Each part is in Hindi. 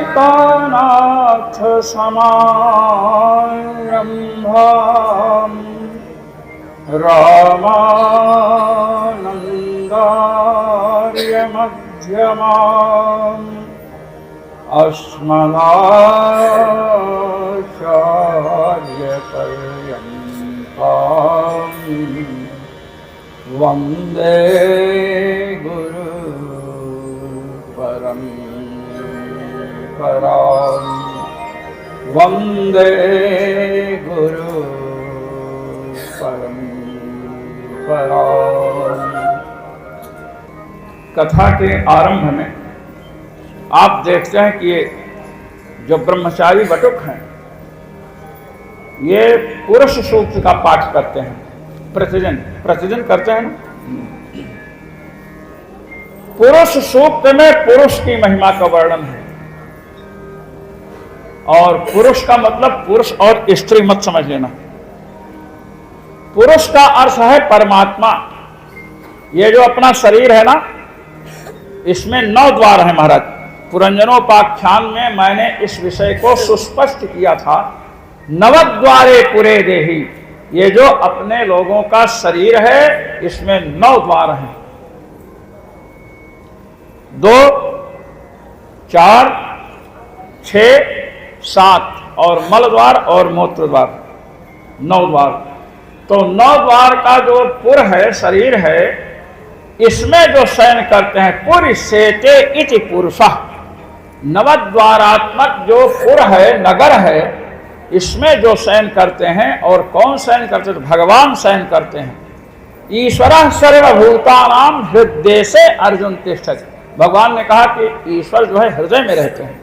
सीतानाथ समारंभाम् रामानन्दार्य मध्यमाम् अस्मदाचार्यपर्यन्ताम् वन्दे गुरु परम्पराम् वन्दे गुरु परम्पराम्। कथा के आरंभ में आप देखते हैं कि ये जो ब्रह्मचारी बटुक हैं ये पुरुष सूक्त का पाठ करते हैं, प्रतिदिन करते हैं ना। पुरुष सूक्त में पुरुष की महिमा का वर्णन है, और पुरुष का मतलब पुरुष और स्त्री मत समझ लेना। पुरुष का अर्थ है परमात्मा। ये जो अपना शरीर है ना, इसमें 9 द्वार हैं महाराज। पुरंजनोपाख्यान में मैंने इस विषय को सुस्पष्ट किया था। नवद्वारे पुरे देही, ये जो अपने लोगों का शरीर है इसमें 9 द्वार हैं। 2, 4, 6, 7 और मल द्वार और मूत्र द्वार, 9 द्वार। तो 9 द्वार का जो पुर है, शरीर है, इसमें जो शयन करते हैं पुरी सेते इति पुरुषः। नवद्वारात्मक जो पुर है, नगर है, इसमें जो शयन करते हैं। और कौन शयन करते हैं? तो भगवान शयन करते हैं। ईश्वरः सर्वभूतानां हृदय से अर्जुन तिष्ठति। भगवान ने कहा कि ईश्वर जो है हृदय में रहते हैं।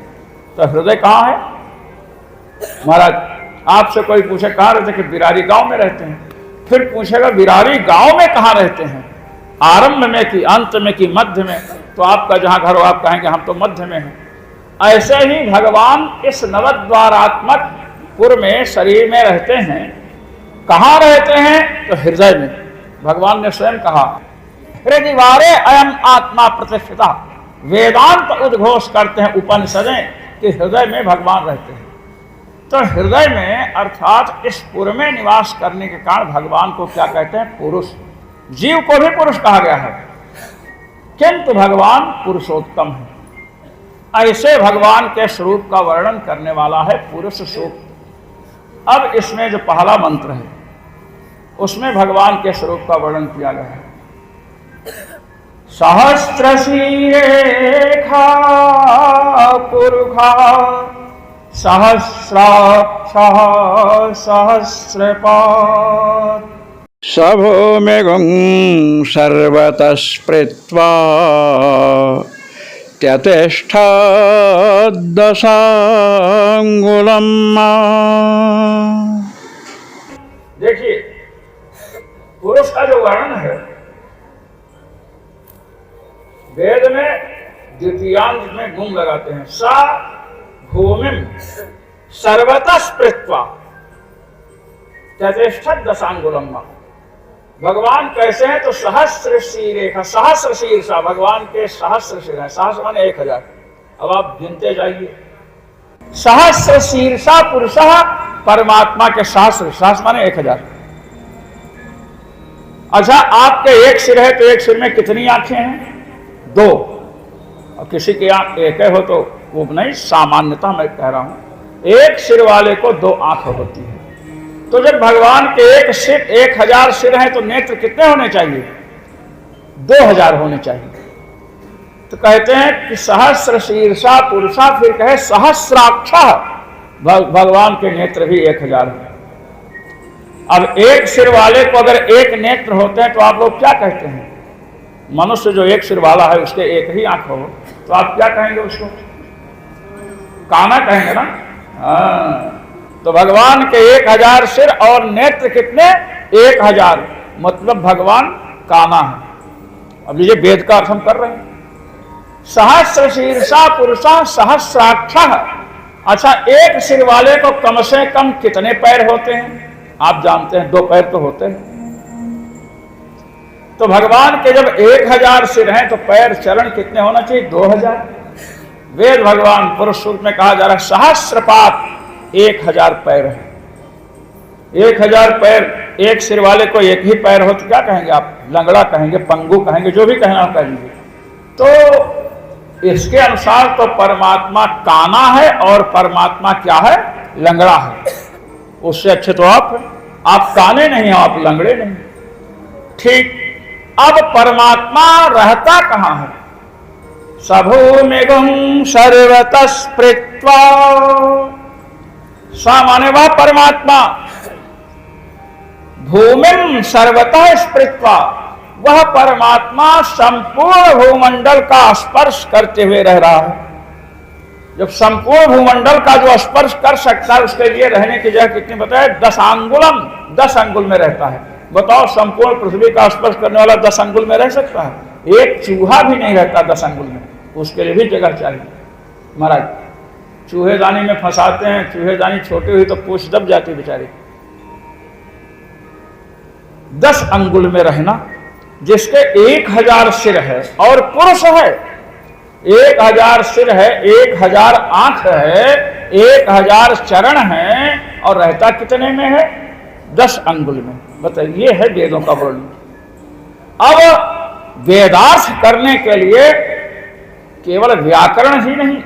तो हृदय कहाँ है महाराज? आपसे कोई पूछे कहाँ रहते? कि बिरारी गांव में रहते हैं। फिर पूछेगा बिरारी गांव में कहाँ रहते हैं? आरंभ में कि अंत में कि मध्य में? तो आपका जहां घर हो आप कहेंगे हम तो मध्य में हैं। ऐसे ही भगवान इस नवद्वारात्मक पुर में शरीर में रहते हैं। कहाँ रहते हैं? तो हृदय में। भगवान ने स्वयं कहा हृदयवारे अयम आत्मा प्रतिष्ठिता। वेदांत उद्घोष करते हैं उपनिषदें कि हृदय में भगवान रहते हैं। तो हृदय में अर्थात इस पुर में निवास करने के कारण भगवान को क्या कहते हैं? पुरुष। जीव को भी पुरुष कहा गया है, किंतु भगवान पुरुषोत्तम है। ऐसे भगवान के स्वरूप का वर्णन करने वाला है पुरुष सूक्त। अब इसमें जो पहला मंत्र है उसमें भगवान के स्वरूप का वर्णन किया गया है। सहस्रशीरेखा पुरुषा सहस्राक्षः सहस्रपात् सभूमिगुं सर्वतः स्पृत्वा त्यतिष्ठद्दशाङ्गुलम्। देखिए पुरुष का जो वर्णन है वेद में द्वितीयांत में गुण लगाते हैं। सा भूमिम सर्वतः स्पृत्वा त्यतिष्ठद्दशाङ्गुलम्। भगवान कैसे हैं? तो सहस्र शीरेखा, सहस्र शीर्षा, भगवान के सहस्र शीर है। सहस्र माने 1000। अब आप गिनते जाइए। सहस्र शीर्षा पुरुषः, परमात्मा के सहस्र, सहस्र माने 1000। अच्छा, आपके एक सिर है तो एक सिर में कितनी आंखें हैं? 2। और किसी की आंख एक हो तो वो नहीं, सामान्यतः मैं कह रहा हूं एक सिर वाले को 2 आंख होती है। तो जब भगवान के एक सिर 1000 सिर हैं तो नेत्र कितने होने चाहिए? 2000 होने चाहिए। तो कहते हैं कि सहस्र शीर्षा पुरुषा, फिर कहे सहस्राक्ष, भगवान के नेत्र भी 1000 है। अब एक सिर वाले को अगर एक नेत्र होते हैं तो आप लोग क्या कहते हैं? मनुष्य जो एक सिर वाला है उसके एक ही आंख हो तो आप क्या कहेंगे उसको? काना कहेंगे ना। तो भगवान के 1000 सिर और नेत्र कितने? 1000, मतलब भगवान काना है। अब ये वेद का अर्थ हम कर रहे हैं। सहस्र शीर्षा पुरुषा सहस्राक्ष। अच्छा, एक सिर वाले को कम से कम कितने पैर होते हैं? आप जानते हैं 2 पैर तो होते हैं। तो भगवान के जब 1000 सिर हैं तो पैर चरण कितने होना चाहिए? 2000। वेद भगवान पुरुष सूक्त में कहा जा रहा है सहस्रपात, 1000 पैर है। 1000 पैर, एक सिर वाले को एक ही पैर हो तो क्या कहेंगे आप? लंगड़ा कहेंगे, पंगु कहेंगे, जो भी कहना कह लीजिए। तो इसके अनुसार तो परमात्मा काना है और परमात्मा क्या है? लंगड़ा है। उससे अच्छे तो आप काने नहीं हो, आप लंगड़े नहीं। ठीक, अब परमात्मा रहता कहां है? सभूमिगुं सर्वतः स्पृत्वा। सामान्य वह परमात्मा भूमिं सर्वतः स्पृत्वा, वह परमात्मा संपूर्ण भूमंडल का स्पर्श करते हुए रह रहा है। जब संपूर्ण भूमंडल का जो स्पर्श कर सकता है उसके लिए रहने की जगह कितनी बताए? 10 अंगुलम, 10 अंगुल में रहता है। बताओ, संपूर्ण पृथ्वी का स्पर्श करने वाला 10 अंगुल में रह सकता है? एक चूहा भी नहीं रहता 10 अंगुल में, उसके लिए भी जगह चाहिए। महाराज, चूहेदानी में फंसाते हैं, चूहेदानी छोटी हुई तो पूंछ दब जाती बेचारी। 10 अंगुल में रहना, जिसके 1000 सिर है और पुरुष है, 1000 सिर है, 1000 आंख है, 1000 चरण है, और रहता कितने में है? 10 अंगुल में। बताइए, ये है वेदों का वर्णन। अब वेदार्थ करने के लिए केवल व्याकरण ही नहीं,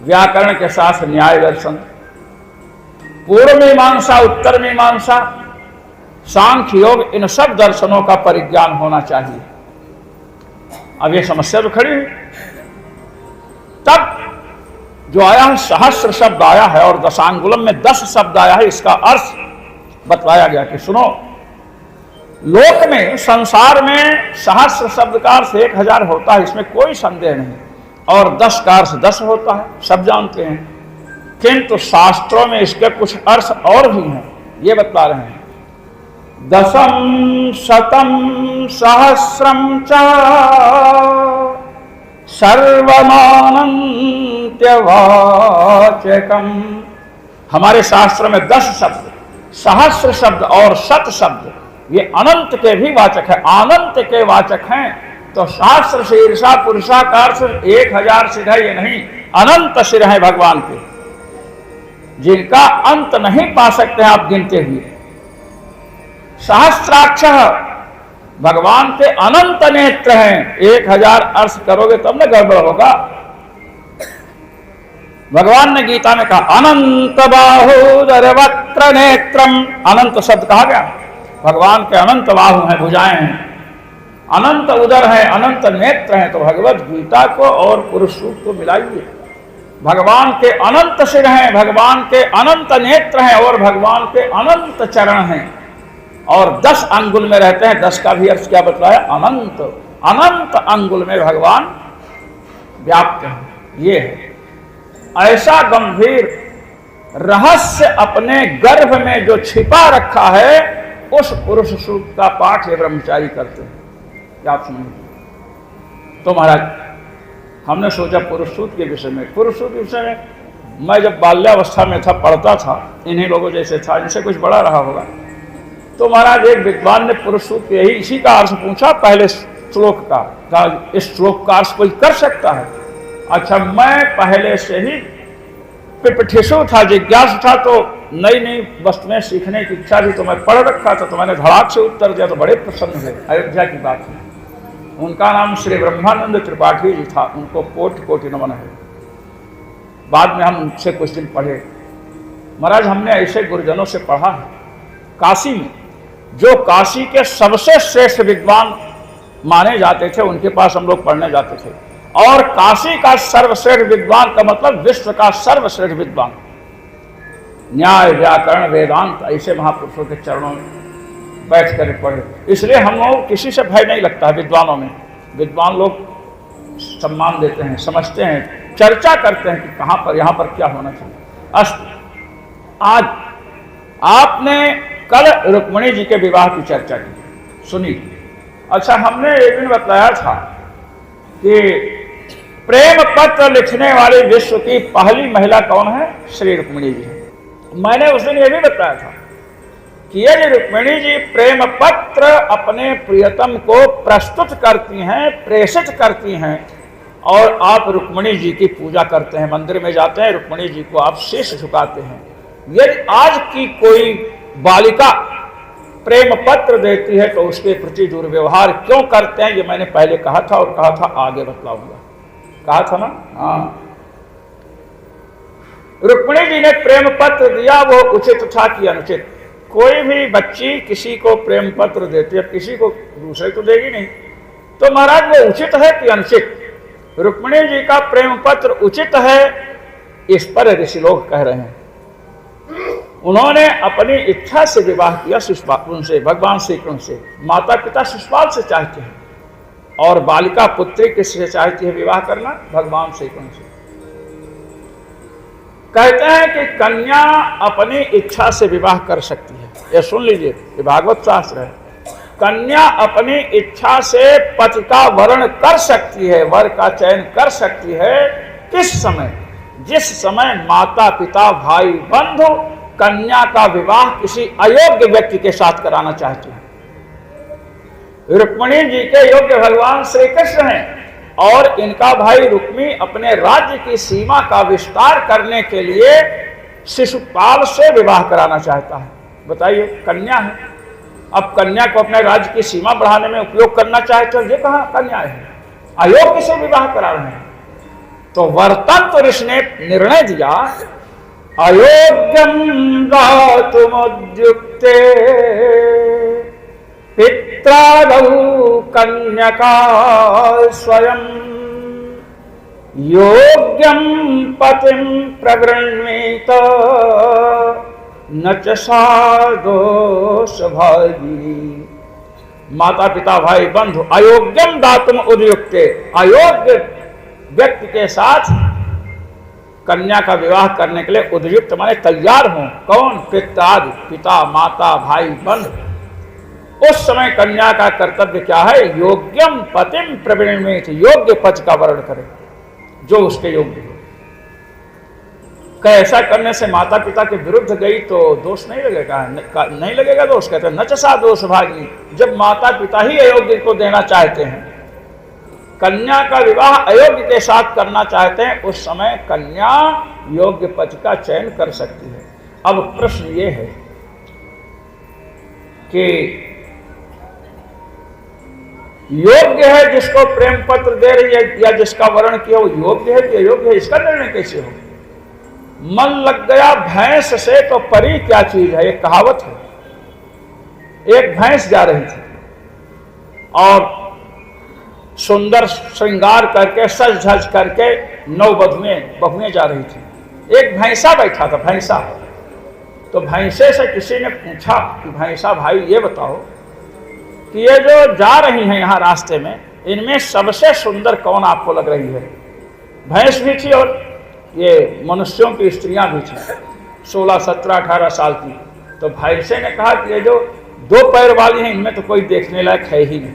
व्याकरण के साथ न्याय दर्शन, पूर्व मीमांसा, उत्तर मीमांसा, सांख्य योग, इन सब दर्शनों का परिज्ञान होना चाहिए। अब ये समस्या तो खड़ी हुई। तब जो आया है सहस्र शब्द आया है और दशांगुलम में 10 शब्द आया है, इसका अर्थ बतलाया गया कि सुनो, लोक में, संसार में सहस्र शब्द का अर्थ 1000 होता है, इसमें कोई संदेह नहीं, और 10 का अर्थ 10 होता है, सब जानते हैं। किंतु शास्त्रों में इसके कुछ अर्थ और भी हैं, ये बता रहे हैं। 10 शतम सहस्रम च सर्वमानंत्यवाचकम। हमारे शास्त्र में 10 शब्द, सहस्र शब्द और 100 शब्द, ये अनंत के भी वाचक है, अनंत के वाचक हैं। तो शास्त्र शीर्षा पुरुषा का अर्थ 1000 सिर है ये नहीं, अनंत सिर है भगवान के, जिनका अंत नहीं पा सकते हैं आप गिनते हुए। सहस्राक्ष, भगवान के अनंत नेत्र हैं। 1000 अर्थ करोगे तब न गड़बड़ होगा। भगवान ने गीता में कहा अनंत बाहुदर वक्त्र नेत्रम, अनंत शब्द कहा गया। भगवान के अनंत बाहु हैं, भुजाएं हैं, अनंत उदर है, अनंत नेत्र हैं। तो भगवत गीता को और पुरुष सूक्त को मिलाइए। भगवान के अनंत सिर हैं, भगवान के अनंत नेत्र हैं, और भगवान के अनंत चरण हैं, और 10 अंगुल में रहते हैं। 10 का भी अर्थ क्या बतलाया? अनंत। अनंत अंगुल में भगवान व्याप्त है। ये है ऐसा गंभीर रहस्य अपने गर्भ में जो छिपा रखा है, उस पुरुष सूक्त का पाठ ये ब्रह्मचारी करते हैं। क्या आप सुनिए। तो महाराज, हमने सोचा पुरुष सूक्त के विषय में, पुरुष सूक्त के विषय में मैं जब बाल्यावस्था में था, पढ़ता था, इन्हीं लोगों जैसे था, इनसे कुछ बड़ा रहा होगा। तो महाराज एक विद्वान ने पुरुष सूक्त यही इसी का अर्थ पूछा, पहले श्लोक का, कहा इस श्लोक का अर्थ कोई कर सकता है? अच्छा, मैं पहले से ही पिपठिसु था, जिज्ञासु था, तो नई नई वस्तुएं सीखने की इच्छा थी, तो मैं पढ़ रखा था, तो मैंने धड़ाक से उत्तर दिया, तो बड़े प्रसन्न हुए। अयोध्या की बात है, उनका नाम श्री ब्रह्मानंद त्रिपाठी जी था, उनको कोटि कोटि नमन है। बाद में हम उनसे कुछ दिन पढ़े। महाराज, हमने ऐसे गुरुजनों से पढ़ा है काशी में, जो काशी के सबसे श्रेष्ठ विद्वान माने जाते थे, उनके पास हम लोग पढ़ने जाते थे। और काशी का सर्वश्रेष्ठ विद्वान का मतलब विश्व का सर्वश्रेष्ठ विद्वान। न्याय व्याकरण वेदांत ऐसे महापुरुषों के चरणों में बैठ कर पढ़े। इसलिए हम लोग किसी से भय नहीं लगता है। विद्वानों में विद्वान लोग सम्मान देते हैं, समझते हैं, चर्चा करते हैं कि कहाँ पर यहाँ पर क्या होना चाहिए। आज आपने कल रुक्मिणी जी के विवाह की चर्चा की, सुनी। अच्छा, हमने एक दिन बताया था कि प्रेम पत्र लिखने वाली विश्व की पहली महिला कौन है? श्री रुक्मिणी जी। मैंने उस दिन ये भी बताया था कि ये रुक्मिणी जी प्रेम पत्र अपने प्रियतम को प्रस्तुत करती हैं, प्रेषित करती हैं, और आप रुक्मिणी जी की पूजा करते हैं, मंदिर में जाते हैं, रुक्मिणी जी को आप शीश झुकाते हैं। यदि आज की कोई बालिका प्रेम पत्र देती है तो उसके प्रति दुर्व्यवहार क्यों करते हैं, ये मैंने पहले कहा था और कहा था आगे बतलाऊंगा। कहा था ना? हाँ, रुक्मिणी जी ने प्रेम पत्र दिया, वो उचित था कि अनुचित? कोई भी बच्ची किसी को प्रेम पत्र देती है, किसी को दूसरे को देगी नहीं, तो महाराज वो उचित है कि अनुचित? रुक्मिणी जी का प्रेम पत्र उचित है, इस पर ऋषि लोग कह रहे हैं। उन्होंने अपनी इच्छा से विवाह किया शिशुपाल उनसे, भगवान श्री कृष्ण से। माता पिता शिशुपाल से चाहते हैं, और बालिका पुत्री किससे चाहती है विवाह करना? भगवान श्री कृष्ण से। कहते हैं कि कन्या अपनी इच्छा से विवाह कर सकती है। ये सुन लीजिए, ये भागवत शास्त्र है। कन्या अपनी इच्छा से पति का वर्ण कर सकती है, वर का चयन कर सकती है। किस समय? जिस समय माता पिता भाई बंधु कन्या का विवाह किसी अयोग्य व्यक्ति के साथ कराना चाहते हैं। रुक्मिणी जी के योग्य भगवान श्री कृष्ण हैं, और इनका भाई रुक्मी अपने राज्य की सीमा का विस्तार करने के लिए शिशुपाल से विवाह कराना चाहता है। बताइए, कन्या है, अब कन्या को अपने राज्य की सीमा बढ़ाने में उपयोग करना चाहते हो, ये कहाँ कन्या है? अयोग्य से विवाह करा रहे हैं। तो वर्तंत ऋषि ने निर्णय दिया, अयोग्यम दातुमुद्युक्ते पित्रादौ कन्यका स्वयं योग्यम पतिं प्रगृह्णीत न च सा दोषभागी। माता पिता भाई बंधु अयोग्यम दातुम उद्युक्ते, अयोग्य व्यक्ति के साथ कन्या का विवाह करने के लिए उद्युक्त माने तैयार हों। कौन? पित्रादि, पिता माता भाई बंधु। उस समय कन्या का कर्तव्य क्या है? योग्यम पतिम प्रवीणमेत, योग्य पति का वर्ण करे, जो उसके योग्य हो। ऐसा करने से माता पिता के विरुद्ध गई तो दोष नहीं लगेगा? नहीं लगेगा दोष। कहते हैं न च सा दोष भागी। जब माता पिता ही अयोग्य को देना चाहते हैं, कन्या का विवाह अयोग्य के साथ करना चाहते हैं, उस समय कन्या योग्य पति का चयन कर सकती है। अब प्रश्न ये है कि योग्य है जिसको प्रेम पत्र दे रही है या जिसका वर्ण किया वो योग्य है कि अयोग्य है, इसका निर्णय कैसे हो? मन लग गया भैंस से तो परी क्या चीज है, एक कहावत है। एक भैंस जा रही थी और सुंदर श्रृंगार करके सज धज करके 9 बहुएं जा रही थी। एक भैंसा बैठा था, भैंसा। तो भैंसे से किसी ने पूछा कि भैंसा भाई ये बताओ कि ये जो जा रही हैं यहाँ रास्ते में, इनमें सबसे सुंदर कौन आपको लग रही है? भैंस भी थी और ये मनुष्यों की स्त्रियां भी थी, 16, 17, 18 साल की। तो भैंसे ने कहा कि ये जो 2 पैर वाली हैं इनमें तो कोई देखने लायक है ही नहीं,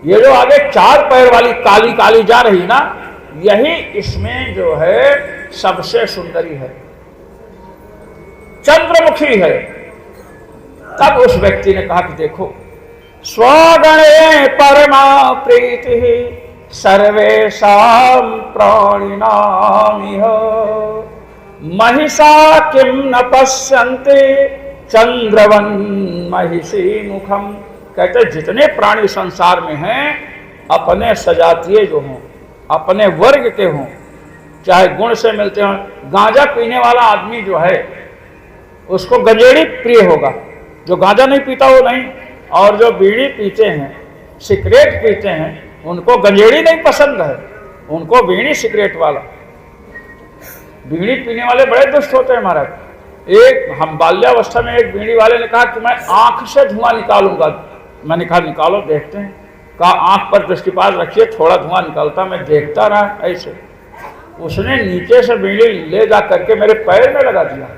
ये जो आगे 4 पैर वाली काली काली जा रही ना, यही इसमें जो है सबसे सुंदरी है, चंद्रमुखी है। तब उस व्यक्ति ने कहा कि देखो, स्वगणे परमा प्रीति सर्वेषां प्राणिनामिह महिषा किं न पश्यन्ते चंद्रवन महिषी मुखम। कहते जितने प्राणी संसार में हैं, अपने सजातीय जो हों, अपने वर्ग के हों, चाहे गुण से मिलते हों। गांजा पीने वाला आदमी जो है उसको गंजेड़ी प्रिय होगा, जो गांजा नहीं पीता वो नहीं। और जो बीड़ी पीते हैं, सिगरेट पीते हैं, उनको गंजेड़ी नहीं पसंद है, उनको बीड़ी सिगरेट वाला। बीड़ी पीने वाले बड़े दुष्ट होते हैं महाराज। एक हम बाल्यावस्था में एक बीड़ी वाले ने कहा कि मैं आंख से धुआं निकालूंगा। मैंने कहा निकालो देखते हैं। कहा आंख पर दृष्टिपात रखिए, थोड़ा धुआं निकलता, मैं देखता रहा ऐसे। उसने नीचे से बीड़ी ले जा करके मेरे पैर में लगा दिया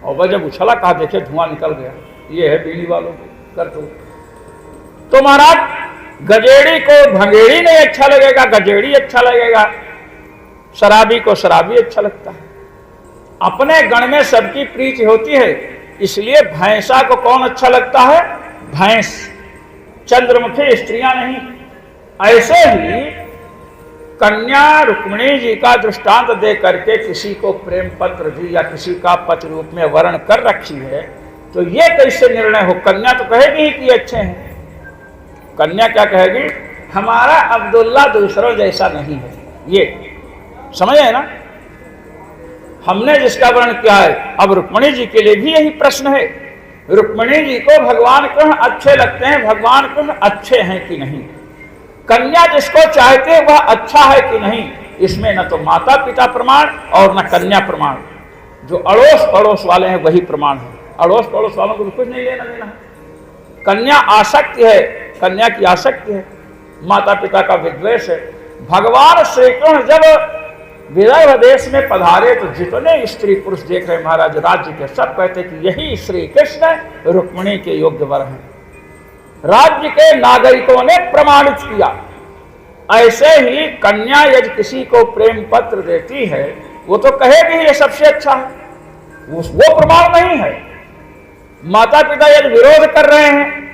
और वह जब उछला, कहा देखिए धुआं निकल गया। ये है बीड़ी वालों की करतूत। तो महाराज गजेड़ी को भंगेड़ी नहीं अच्छा लगेगा, गजेड़ी अच्छा लगेगा, शराबी को शराबी अच्छा लगता है। अपने गण में सबकी प्रीति होती है, इसलिए भैंसा को कौन अच्छा लगता है? भैंस, चंद्रमुखी स्त्रियां नहीं। ऐसे ही कन्या रुक्मिणी जी का दृष्टांत दे करके किसी को प्रेम पत्र दी या किसी का पत्र रूप में वर्ण कर रखी है, तो ये कैसे निर्णय हो? कन्या तो कहेगी ही कि अच्छे हैं। कन्या क्या कहेगी? हमारा अब्दुल्ला दूसरों जैसा नहीं है। ये समझ है ना? हमने जिसका वर्ण किया है। अब रुक्मिणी जी के लिए भी यही प्रश्न है। रुक्मिणी जी को भगवान कृष्ण अच्छे लगते हैं, भगवान कृष्ण अच्छे हैं कि नहीं? कन्या जिसको चाहते हैं वह अच्छा है कि नहीं? इसमें न तो माता पिता प्रमाण और न कन्या प्रमाण। जो अड़ोस पड़ोस वाले हैं वही प्रमाण है। अड़ोस पड़ोस वालों को कुछ नहीं लेना देना है। कन्या आसक्ति है, कन्या की आसक्ति है, माता पिता का विद्वेष है। भगवान श्री कृष्ण जब विदर्भ देश में पधारे तो जितने स्त्री पुरुष देख रहे महाराज राज्य के, सब कहते कि यही श्री कृष्ण रुक्मिणी के योग्य वर हैं। राज्य के नागरिकों ने प्रमाणित किया। ऐसे ही कन्या यदि किसी को प्रेम पत्र देती है, वो तो कहेगी ये सबसे अच्छा है, वो प्रमाण नहीं है। माता पिता यदि विरोध कर रहे हैं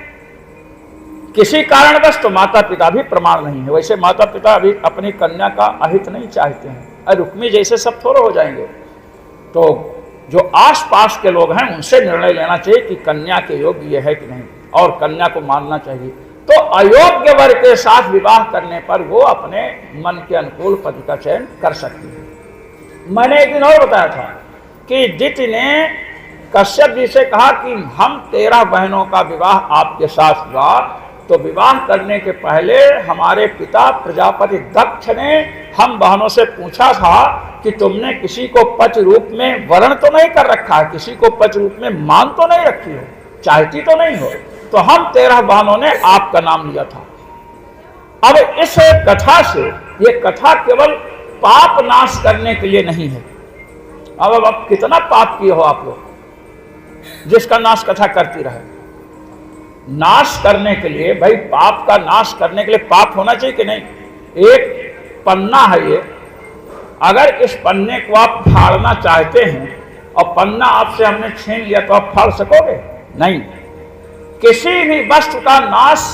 किसी कारणवश, तो माता पिता भी प्रमाण नहीं है। वैसे माता पिता अभी अपनी कन्या का अहित नहीं चाहते हैं। रुक्मी जैसे सब थोड़े हो जाएंगे। तो जो आसपास के लोग हैं उनसे निर्णय लेना चाहिए कि कन्या के योग्य ये है कि नहीं, और कन्या को मानना चाहिए। तो अयोग्य वर के साथ विवाह करने पर वो अपने मन के अनुकूल पति का चयन कर सकती है। मैंने एक दिन और बताया था कि दिति ने कश्यप जी से कहा कि हम 13 बहनों का विवाह आपके साथ हुआ, तो विवाह करने के पहले हमारे पिता प्रजापति दक्ष ने हम बहनों से पूछा था कि तुमने किसी को पति रूप में वर्ण तो नहीं कर रखा है, किसी को पति रूप में मान तो नहीं रखी हो, चाहती तो नहीं हो, तो हम 13 बहनों ने आपका नाम लिया था। अब इस कथा से, ये कथा केवल पाप नाश करने के लिए नहीं है। अब कितना पाप किए हो आप लोग जिसका नाश कथा करती रहे। नाश करने के लिए, भाई पाप का नाश करने के लिए पाप होना चाहिए कि नहीं? एक पन्ना है ये, अगर इस पन्ने को आप फाड़ना चाहते हैं और पन्ना आपसे हमने छीन लिया तो आप फाड़ सकोगे? नहीं। किसी भी वस्तु का नाश,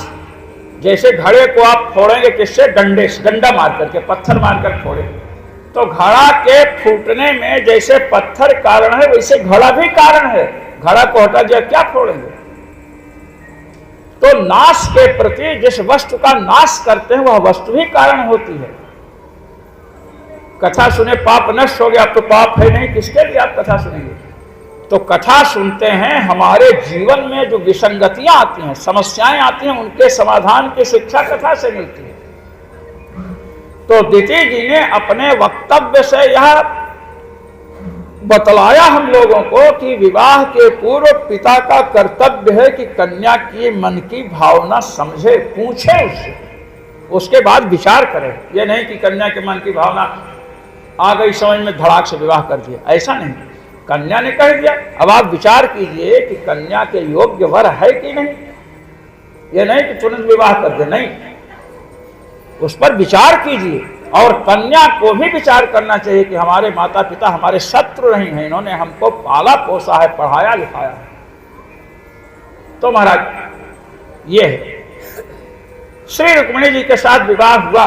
जैसे घड़े को आप फोड़ेंगे किससे? डंडे से, डंडा मार करके, पत्थर मारकर फोड़ेंगे। तो घड़ा के फूटने में जैसे पत्थर कारण है, वैसे घड़ा भी कारण है। घड़ा को हटा दिया, क्या फोड़ेंगे? तो नाश के प्रति जिस वस्तु का नाश करते हैं वह वस्तु ही कारण होती है। कथा सुने पाप नष्ट हो गया, अब तो पाप है नहीं, किसके लिए आप कथा सुनेंगे? तो कथा सुनते हैं, हमारे जीवन में जो विसंगतियां आती हैं, समस्याएं आती हैं, उनके समाधान की शिक्षा कथा से मिलती है। तो दिति जी ने अपने वक्तव्य से यह बतलाया हम लोगों को कि विवाह के पूर्व पिता का कर्तव्य है कि कन्या की मन की भावना समझे, पूछे उससे, उसके बाद विचार करे। ये नहीं कि कन्या के मन की भावना आ गई समझ में, धड़ाक से विवाह कर दिया, ऐसा नहीं। कन्या ने कह दिया, अब आप विचार कीजिए कि कन्या के योग्य वर है कि नहीं। ये नहीं कि तुरंत विवाह कर दे, नहीं, उस पर विचार कीजिए। और कन्या को भी विचार करना चाहिए कि हमारे माता पिता हमारे शत्रु नहीं हैं, इन्होंने हमको पाला पोसा है, पढ़ाया लिखाया है। तो महाराज ये है, श्री रुक्मिणी जी के साथ विवाह हुआ।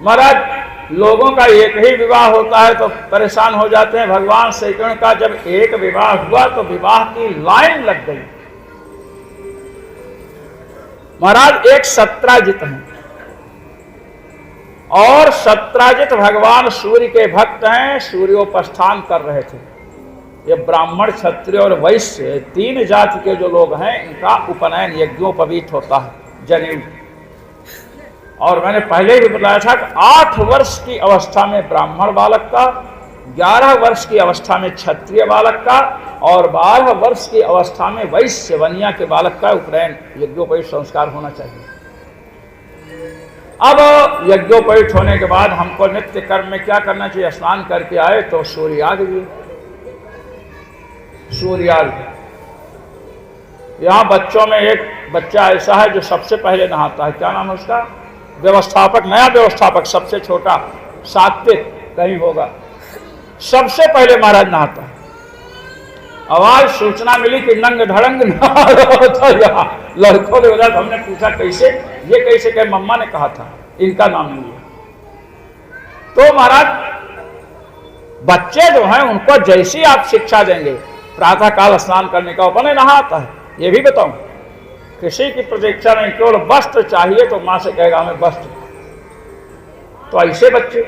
महाराज लोगों का एक ही विवाह होता है तो परेशान हो जाते हैं। भगवान श्री कृष्ण का जब एक विवाह हुआ तो विवाह की लाइन लग गई। महाराज एक सत्राजित हैं और सत्राजित भगवान सूर्य के भक्त हैं, सूर्योपास्थान कर रहे थे। ये ब्राह्मण, क्षत्रिय और वैश्य 3 जाति के जो लोग हैं, इनका उपनयन यज्ञोपवीत होता है, जनेऊ। और मैंने पहले भी बताया था कि 8 वर्ष की अवस्था में ब्राह्मण बालक का 11 वर्ष की अवस्था में क्षत्रिय बालक का और 12 वर्ष की अवस्था में वैश्य वनिया के बालक का उपनयन यज्ञोपवीत संस्कार होना चाहिए। अब यज्ञोपवीत होने के बाद हमको नित्य कर्म में क्या करना चाहिए? स्नान करके आए तो सूर्यार्घ्य दिए। सूर्यार्घ्य, यहाँ बच्चों में एक बच्चा ऐसा है जो सबसे पहले नहाता है, क्या नाम है उसका? व्यवस्थापक, नया व्यवस्थापक, सबसे छोटा, सात्विक कहीं होगा, सबसे पहले महाराज नहाता है। आवाज सूचना मिली कि नंग धड़ंग नहा रहा था यहाँ, लड़कों ने बोला, हमने पूछा कैसे, ये कैसे कहे? मम्मा ने कहा था, इनका नाम नहीं है। तो महाराज बच्चे जो हैं उनको जैसी आप शिक्षा देंगे, प्रातः काल स्नान करने का अपने नहाता है, ये भी बताऊं, किसी की प्रतीक्षा नहीं, केवल वस्त्र चाहिए तो मां से कहेगा हमें वस्त्र। तो ऐसे बच्चे,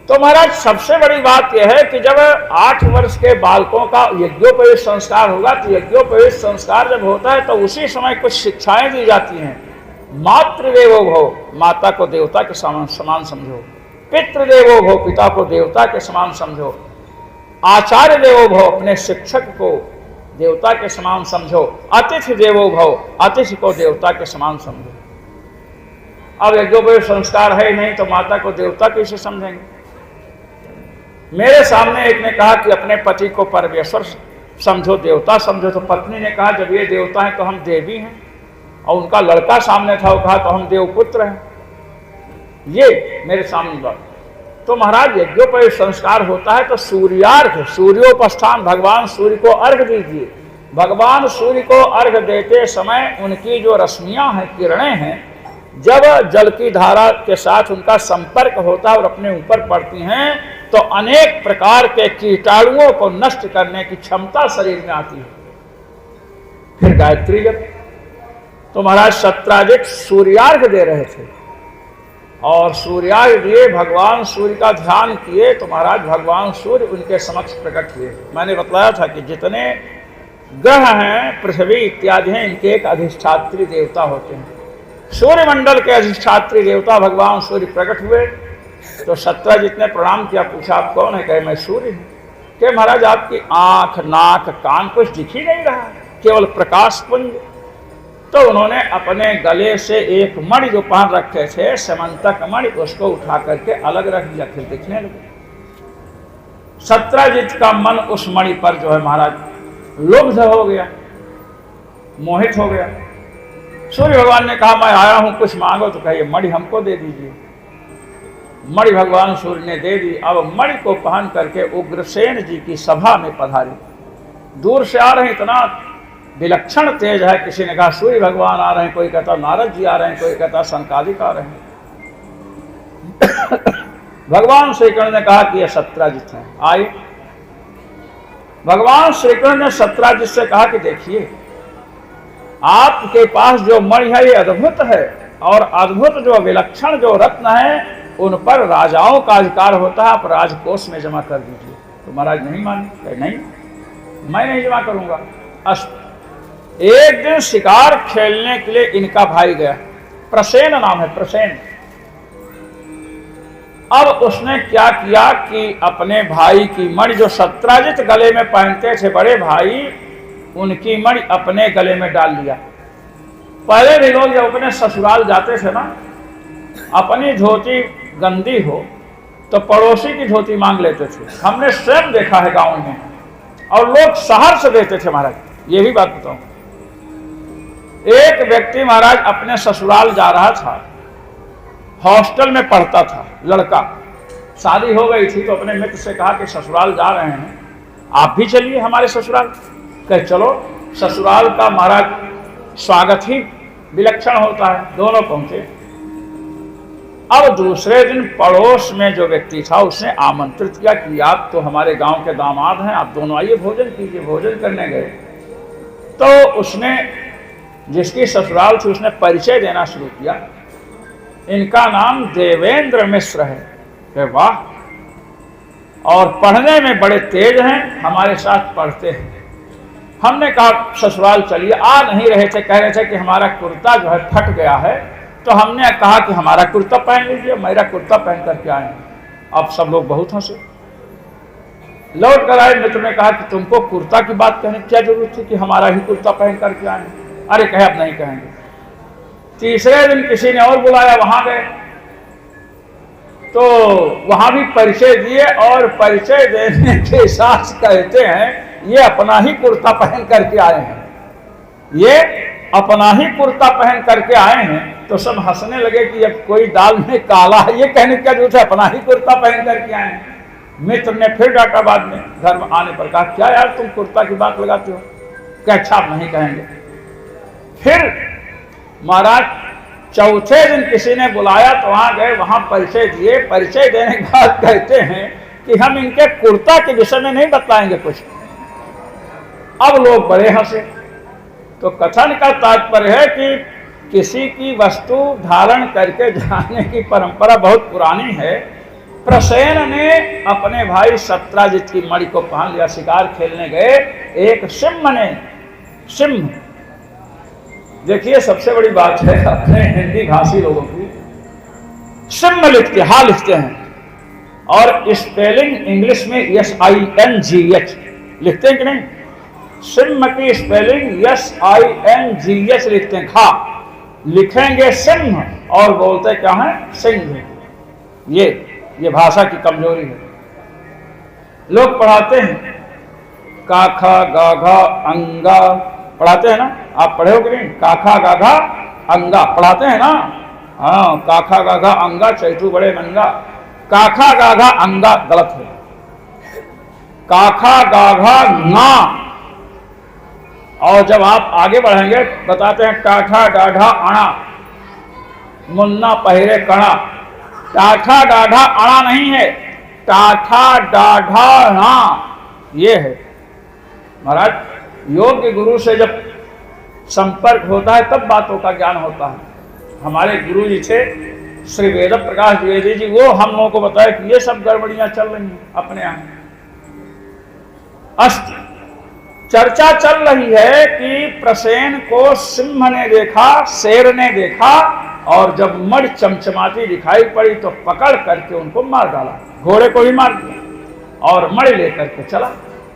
तो महाराज सबसे बड़ी बात यह है कि जब 8 वर्ष के बालकों का यज्ञोपवीत संस्कार होगा तो यज्ञोपवीत संस्कार जब होता है तो उसी समय कुछ शिक्षाएं दी जाती हैं। मातृदेवो भव, माता को देवता के समान समझो। पितृदेवो भव, पिता को देवता के समान समझो। आचार्य देवो भव, अपने शिक्षक को देवता के समान समझो। अतिथि देवो भव, अतिथि को देवता के समान समझो। अब यज्ञोपवीत संस्कार है नहीं तो माता को देवता कैसे समझेंगे? मेरे सामने एक ने कहा कि अपने पति को परमेश्वर समझो, देवता समझो, तो पत्नी ने कहा जब ये देवता है तो हम देवी हैं, और उनका लड़का सामने था, वो कहा तो हम देवपुत्र हैं। ये मेरे सामने बात। तो महाराज यज्ञोपवीत संस्कार होता है तो सूर्यार्घ्य, सूर्योपस्थान, भगवान सूर्य को अर्घ्य दीजिए। भगवान सूर्य को अर्घ्य देते समय उनकी जो रश्मियां हैं, किरणें हैं, जब जल की धारा के साथ उनका संपर्क होता है और अपने ऊपर पड़ती हैं तो अनेक प्रकार के कीटाणुओं को नष्ट करने की क्षमता शरीर में आती है। फिर गायत्री जप। तो महाराज सत्राजित सूर्यार्घ्य दे रहे थे और सूर्यार्घ्य दिए, भगवान सूर्य का ध्यान किए तो महाराज भगवान सूर्य उनके समक्ष प्रकट हुए। मैंने बतलाया था कि जितने ग्रह हैं, पृथ्वी इत्यादि हैं, इनके एक अधिष्ठात्री देवता होते हैं। सूर्यमंडल के अधिष्ठात्री देवता भगवान सूर्य प्रकट हुए तो सत्राजित ने प्रणाम किया, पूछा आप कौन है? कहे मैं सूर्य हूँ। कि महाराज आपकी आंख, नाक, कान कुछ दिख ही नहीं रहा, केवल प्रकाश पुंज। तो उन्होंने अपने गले से एक मणि जो पहन रखे थे, समंतक मणि, उसको उठा करके अलग रख दिया, फिर दिखने लगे। सत्राजित का मन उस मणि पर जो है महाराज लुब्ध हो गया, मोहित हो गया। सूर्य भगवान ने कहा मैं आया हूं, कुछ मांगो। तो कहिए मणि हमको दे दीजिए। मणि भगवान सूर्य ने दे दी। अब मणि को पहन करके उग्रसेन जी की सभा में पधारी। दूर से आ रहे हैं, इतना विलक्षण तेज है। किसी ने कहा सूर्य भगवान आ रहे हैं, कोई कहता नारद जी आ रहे हैं, कोई कहता सनकादिक आ रहे हैं। भगवान श्री कृष्ण ने कहा कि ये सत्राजित हैं, आइए। भगवान श्री कृष्ण ने सत्राजित से कहा कि देखिए आपके पास जो मणि है ये अद्भुत है, और अद्भुत जो विलक्षण जो रत्न है उन पर राजाओं का अधिकार होता है, आप राजकोष में जमा कर दीजिए। तो महाराज नहीं माने, नहीं मैं नहीं जमा करूंगा। एक दिन शिकार खेलने के लिए इनका भाई गया, प्रसेन नाम है, प्रसेन। अब उसने क्या किया कि अपने भाई की मणि जो सत्राजित गले में पहनते थे बड़े भाई, उनकी मणि अपने गले में डाल लिया। पहले भी लोग जब अपने ससुराल जाते थे ना, अपनी धोती गंदी हो तो पड़ोसी की धोती मांग लेते थे। हमने स्वयं देखा है गांव में, और लोग शहर से देते थे महाराज। ये भी बात बताऊं, एक व्यक्ति महाराज अपने ससुराल जा रहा था, हॉस्टल में पढ़ता था लड़का, शादी हो गई थी, तो अपने मित्र से कहा कि ससुराल जा रहे हैं, आप भी चलिए हमारे ससुराल। कहे चलो। ससुराल का महाराज स्वागत ही विलक्षण होता है। दोनों पहुंचे। अब दूसरे दिन पड़ोस में जो व्यक्ति था उसने आमंत्रित किया कि आप तो हमारे गांव के दामाद हैं, आप दोनों आइए भोजन कीजिए। भोजन करने गए तो उसने, जिसकी ससुराल थी, उसने परिचय देना शुरू किया। इनका नाम देवेंद्र मिश्र है। वाह, और पढ़ने में बड़े तेज हैं, हमारे साथ पढ़ते हैं। हमने कहा ससुराल चलिए। आ नहीं रहे थे, कह रहे थे कि हमारा कुर्ता जो है फट गया है। तो हमने कहा कि हमारा कुर्ता पहन लीजिए, मेरा कुर्ता पहन करके आए। अब सब लोग बहुत हंसे। लौट कर आए, मित्र ने कहा कि तुमको कुर्ता की बात कहने की क्या जरूरत थी कि हमारा ही कुर्ता पहन करके आए? अरे कहे अब नहीं कहेंगे। तीसरे दिन किसी ने और बुलाया, वहां गए तो वहां भी परिचय दिए, और परिचय देने के साथ कहते हैं ये अपना ही कुर्ता पहन करके आए हैं, ये अपना ही कुर्ता पहन करके आए हैं। तो सब हंसने लगे कि अब कोई दाल में काला है, ये कहने की क्या जरूरत है, अपना ही कुर्ता पहन करके आए हैं। मित्र ने फिर डांटा बाद में, घर में आने पर कहा क्या यार तुम कुर्ता की बात लगाते हो? क्या अच्छा आप नहीं कहेंगे। फिर महाराज चौथे दिन किसी ने बुलाया तो वहां गए, वहां परिचय दिए। परिचय देने के बाद कहते हैं कि हम इनके कुर्ता के विषय में नहीं बताएंगे कुछ। अब लोग बड़े हंसे। तो कथन का तात्पर्य है कि किसी की वस्तु धारण करके जाने की परंपरा बहुत पुरानी है। प्रसेन ने अपने भाई सत्राजित की मणि को पहन लिया, शिकार खेलने गए, एक सिंह ने, सिंह देखिए सबसे बड़ी बात है अपने हिंदी भाषी लोगों की, सिंह लिखते हा लिखते हैं, और स्पेलिंग इंग्लिश में SINGH लिखते हैं कि नहीं? सिंह की स्पेलिंग SINGH लिखते हैं, खा लिखेंगे सिंह और बोलते क्या है सिंह। ये भाषा की कमजोरी है। लोग पढ़ाते हैं काखा गाघा अंगा, पढ़ाते हैं ना, आप पढ़े हो कि नहीं? काखा गाघा अंगा पढ़ाते हैं ना? हाँ, काखा गाघा अंगा चैतू बड़े नंगा। काखा गाघा अंगा गलत है, काखा गाघा ना। और जब आप आगे बढ़ेंगे बताते हैं टाठा डाढ़ा अणा, मुन्ना पहरे कणा। टाठा डाढ़ा अणा नहीं है, टाठा डाढ़ा ना ये है। महाराज योग्य गुरु से जब संपर्क होता है तब बातों का ज्ञान होता है। हमारे गुरु जी थे श्री वेद प्रकाश द्विवेदी जी, वो हम लोगों को बताया कि ये सब गड़बड़ियां चल रही हैं अपने यहाँ। अस्त चर्चा चल रही है कि प्रसेन को सिंह ने देखा, शेर ने देखा, और जब मणि चमचमाती दिखाई पड़ी तो पकड़ करके उनको मार डाला, घोड़े को ही मार दिया और मणि लेकर के चला,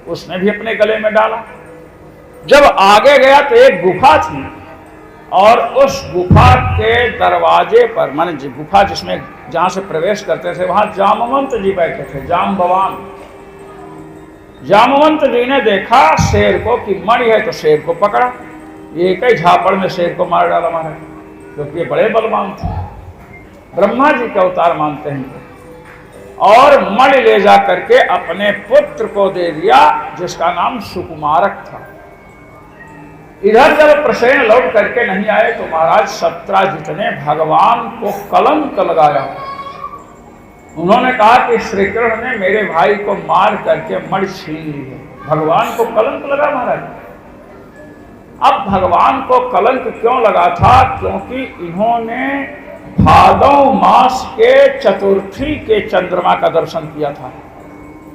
उसने भी अपने गले में डाला। जब आगे गया तो एक गुफा थी, और उस गुफा के दरवाजे पर, माने गुफा जिसमें जहां से प्रवेश करते थे, वहां जामवंत जी बैठे थे, जाम्बवान। जामवंत जी ने देखा शेर को कि मणि है, तो शेर को पकड़ा, एक ही झापड़ में शेर को मार डाला महाराज, क्योंकि ये बड़े बलवान थे, ब्रह्मा जी के अवतार मानते हैं। और मणि ले जा करके अपने पुत्र को दे दिया, जिसका नाम सुकुमारक था। इधर जब प्रसेन लौट करके नहीं आए तो महाराज सत्राजित ने भगवान को कलंक लगाया। उन्होंने कहा कि श्री कृष्ण ने मेरे भाई को मार करके मणि छीन ली है। भगवान को कलंक लगा महाराज। अब भगवान को कलंक क्यों लगा था? क्योंकि इन्होंने भादव मास के चतुर्थी के चंद्रमा का दर्शन किया था।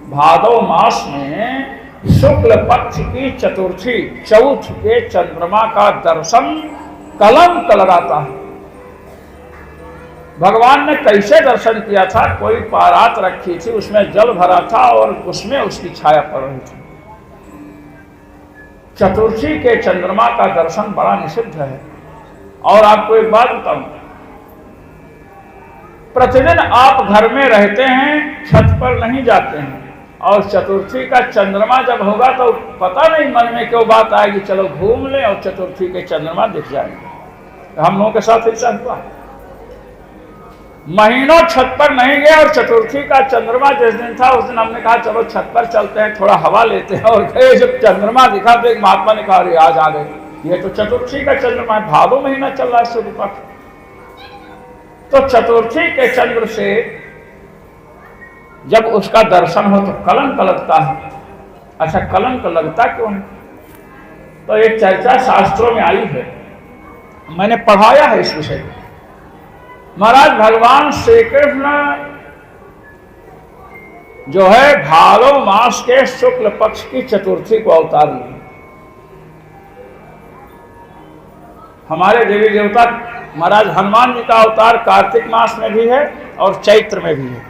भादव मास में शुक्ल पक्ष की चतुर्थी, चौथ के चंद्रमा का दर्शन कलंक लगाता है। भगवान ने कैसे दर्शन किया था? कोई पारात रखी थी, उसमें जल भरा था और उसमें उसकी छाया पड़ रही थी। चतुर्थी के चंद्रमा का दर्शन बड़ा निषिद्ध है। और आपको एक बात बताऊं, प्रतिदिन आप घर में रहते हैं, छत पर नहीं जाते हैं, और चतुर्थी का चंद्रमा जब होगा तो पता नहीं मन में क्यों बात आएगी, चलो घूम लें और चतुर्थी के चंद्रमा दिख जाएंगे। हम लोगों के साथ ऐसा हुआ, महीनों छत पर नहीं गए, और चतुर्थी का चंद्रमा जिस दिन था उस दिन हमने कहा चलो छत पर चलते हैं, थोड़ा हवा लेते हैं, और गए। जब चंद्रमा दिखा तो एक महात्मा ने कहा अरे आज आ गए, ये तो चतुर्थी का चंद्रमा है, भादो महीना चल रहा है शुरू पक्ष। तो चतुर्थी के चंद्र से जब उसका दर्शन हो तो कलंक लगता है। अच्छा, कलंक लगता क्यों है? तो एक चर्चा शास्त्रों में आई है, मैंने पढ़ाया है इस विषय को। महाराज भगवान श्री कृष्ण जो है भादव मास के शुक्ल पक्ष की चतुर्थी को अवतार लिए। हमारे देवी देवता महाराज हनुमान जी का अवतार कार्तिक मास में भी है और चैत्र में भी है।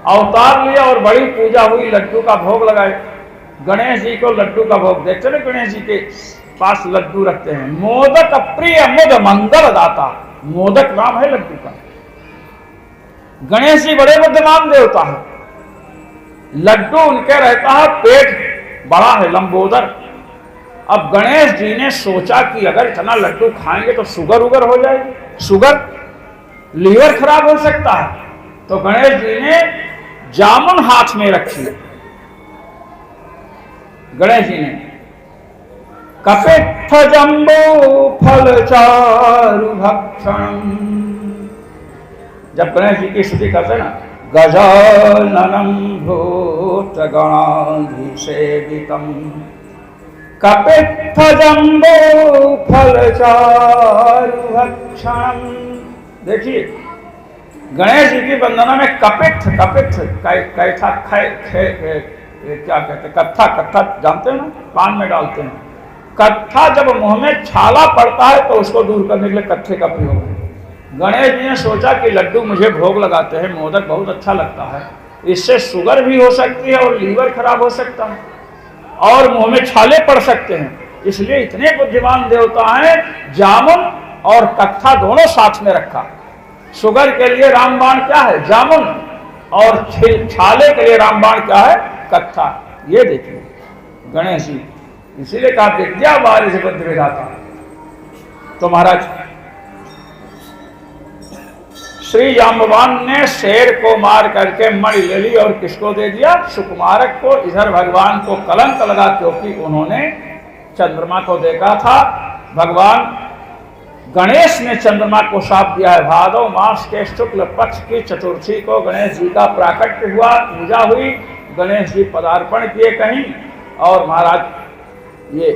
अवतार लिया और बड़ी पूजा हुई, लड्डू का भोग लगाए। गणेश जी को लड्डू का भोग देखते ना, गणेश जी के पास लड्डू रखते हैं। मोदक प्रिय मुद मंगल दाता, मोदक नाम है लड्डू का। गणेश जी बड़े बुद्धिमान देवता है। लड्डू उनके रहता है, पेट बड़ा है, लंबोदर। अब गणेश जी ने सोचा कि अगर इतना लड्डू खाएंगे तो शुगर उगर हो जाएगी, शुगर लीवर खराब हो सकता है। तो गणेश जी ने जामुन हाथ में रखी। गणेश जी ने कपित्थ जम्बो फल चारु भक्षण, जब गणेश जी की स्तुति करते ना, गजाननं भूत गणाधिसेवितम् कपित्थ जम्बो फल चारु भक्षण। देखिए गणेश जी की वंदना में कपित्थ, कपित्थ कैथा क्या कहते हैं, कत्था, कत्था जानते हैं ना, पान में डालते हैं। कत्था जब मुंह में छाला पड़ता है तो उसको दूर करने के लिए कत्थे का प्रयोग है। गणेश जी ने सोचा कि लड्डू मुझे भोग लगाते हैं, मोदक बहुत अच्छा लगता है, इससे शुगर भी हो सकती है और लीवर खराब हो सकता है और मुंह में छाले पड़ सकते हैं, इसलिए इतने बुद्धिमान देवता हैं, जामुन और कत्था दोनों साथ में रखा। शुगर के लिए रामबाण क्या है, जामुन, और छाले के लिए रामबाण क्या है, कत्था। ये देखिए गणेश जी, इसीलिए कहा विद्या वारिस बुद्धि विधाता। तो महाराज श्री जाम्बवान ने शेर को मार करके मणि ले ली और किसको दे दिया, सुकुमारक को। इधर भगवान को कलंक लगा क्योंकि उन्होंने चंद्रमा को देखा था। भगवान गणेश ने चंद्रमा को शाप दिया है। भादव मास के शुक्ल पक्ष की चतुर्थी को गणेश जी का प्राकट्य हुआ, पूजा हुई, गणेश जी पदार्पण किए कहीं, और महाराज ये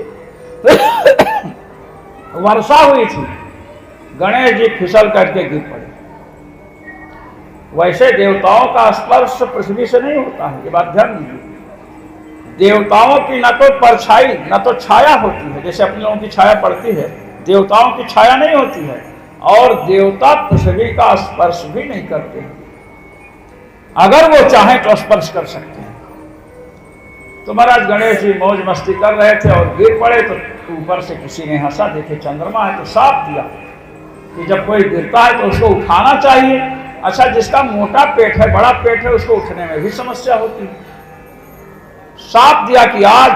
वर्षा हुई थी, गणेश जी फिसल करके गिर पड़े। वैसे देवताओं का स्पर्श पृथ्वी से नहीं होता है, ये बात ध्यान दीजिए। देवताओं की न तो परछाई न तो छाया होती है, जैसे अपने लोगों की छाया पड़ती है, देवताओं की छाया नहीं होती है, और देवता पृथ्वी का स्पर्श भी नहीं करते हैं। अगर वो चाहें तो स्पर्श कर सकते हैं। तो महाराज गणेश जी मौज मस्ती कर रहे थे और गिर पड़े, तो ऊपर से किसी ने हंसा, देखे चंद्रमा है, तो साफ दिया कि जब कोई गिरता है तो उसको उठाना चाहिए। अच्छा, जिसका मोटा पेट है, बड़ा पेट है, उसको उठने में भी समस्या होती है। साफ दिया कि आज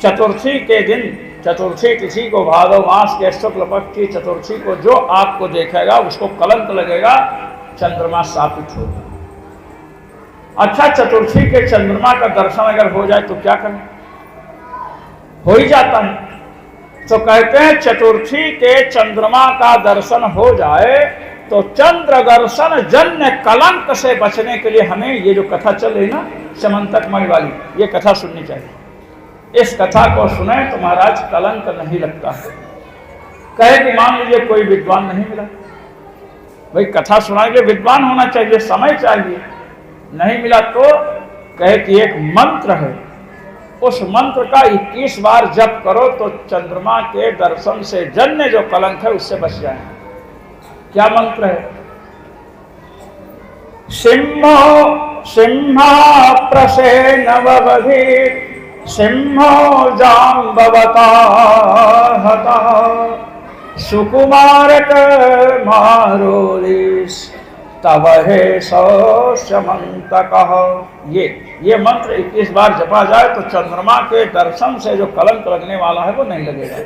चतुर्थी के दिन, चतुर्थी तिथि को, भादव मास के शुक्ल पक्ष की चतुर्थी को जो आपको देखेगा उसको कलंक लगेगा, चंद्रमा शापित होगा। अच्छा, चतुर्थी के चंद्रमा का दर्शन अगर हो जाए तो क्या करें, हो ही जाता है। तो कहते हैं चतुर्थी के चंद्रमा का दर्शन हो जाए तो चंद्र दर्शन जन्य कलंक से बचने के लिए हमें ये जो कथा चल रही ना, समंतक मणि वाली, ये कथा सुननी चाहिए। इस कथा को सुने तो महाराज कलंक नहीं लगता है। कहे कि मान लीजिए कोई विद्वान नहीं मिला, भाई कथा सुनाएंगे, विद्वान होना चाहिए, समय चाहिए, नहीं मिला तो कहे कि एक मंत्र है, उस मंत्र का 21 बार जप करो तो चंद्रमा के दर्शन से जन्य जो कलंक है उससे बच जाए। क्या मंत्र है? सिंहो सिंहा प्रसेनवधि सिंहो जाम्बवता हता सुकुमारक मारोरिस तव हे समंतकः। ये मंत्र 21 बार जपा जाए तो चंद्रमा के दर्शन से जो कलंक लगने वाला है वो नहीं लगेगा।